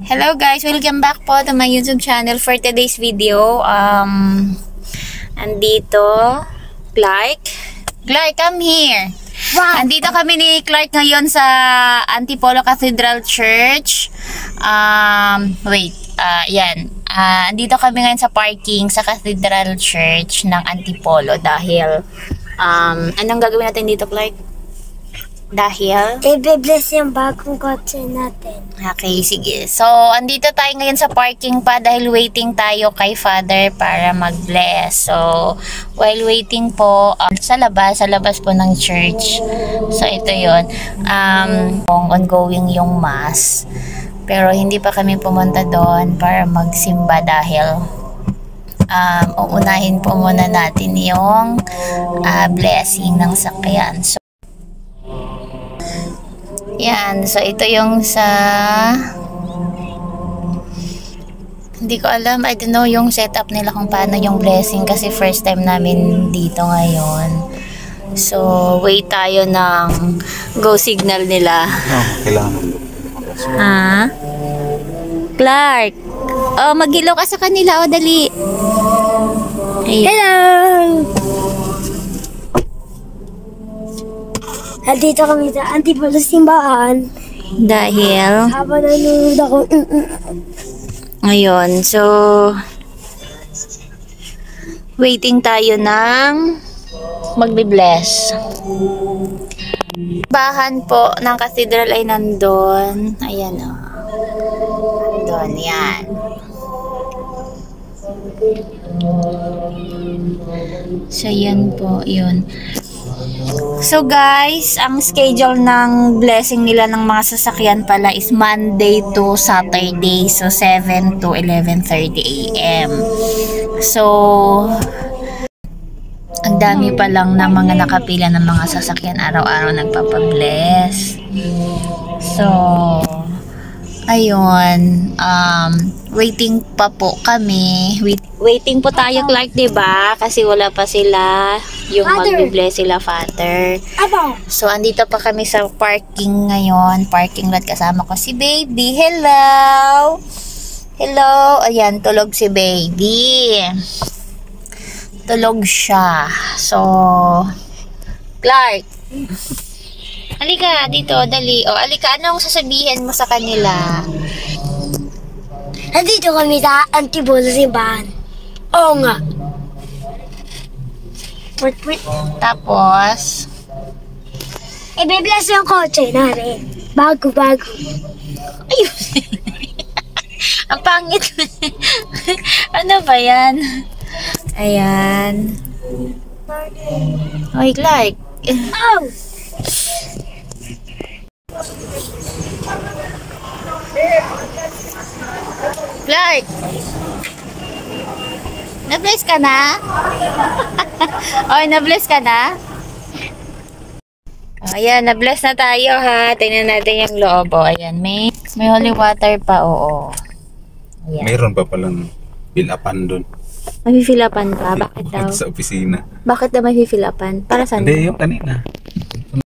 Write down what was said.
Hello guys, welcome back po to my YouTube channel for today's video. Andito Clark, come here. Wow. Andito kami ni Clark ngayon sa Antipolo Cathedral Church. Yan. Andito kami ngayon sa parking sa Cathedral Church ng Antipolo dahil anong gagawin natin dito, Clark? Dahil i-bless yung bagong kotse natin. Okay, sige. So, andito tayo ngayon sa parking pa dahil waiting tayo kay Father para mag-bless. So, while waiting po, sa labas po ng church. So, ito yun. Ongoing yung mass. Pero hindi pa kami pumunta doon para magsimba dahil uunahin po muna natin yung blessing ng sakyan. So, yan. So, ito yung sa hindi ko alam. I don't know yung setup nila kung paano yung blessing kasi first time namin dito ngayon. So, wait tayo ng go signal nila. Kailangan. Clark! Oh, mag-hello ka sa kanila. O, dali. Ayan. Hello! Nandito kami sa Antipolo simbahan. Dahil Habang nanonood ako. ngayon, so waiting tayo ng magbe-bless. Bahan po ng cathedral ay nandun. Ayan o. Nandun, yan. So, yan po, yun. So guys, ang schedule ng blessing nila ng mga sasakyan pala is Monday to Saturday. So 7 to 11:30 AM. So ang dami pa lang ng mga nakapila ng mga sasakyan araw-araw nagpapabless. So ayun, waiting pa po kami. Waiting po tayo, Clark, diba? Kasi wala pa sila yung magbe-bless sila, Father. So, andito pa kami sa parking ngayon. Parking lot, kasama ko si Baby. Hello! Hello! Ayan, tulog si Baby. Tulog siya. So, Clark! Halika, dito, dali. O, halika, anong sasabihin mo sa kanila? Nandito kami sa Antipolo simbahan. Oo nga. Tapos, i-bless yung kotse natin. Bago-bago. ayun. Ang pangit. Ano ba yan? Ayan. Hoy, Clark. Oh! Clark. Na-bless ka na? Oy, na-bless ka na? Ayan, na-bless na tayo ha. Tingnan natin yung loob. O, ayan, may holy water pa, oo. Ayan. Mayroon pa palang fill-upan doon. May fill upan pa? Bakit daw? Sa opisina. Bakit daw may fill upan? Para saan? Hindi, yung kanina.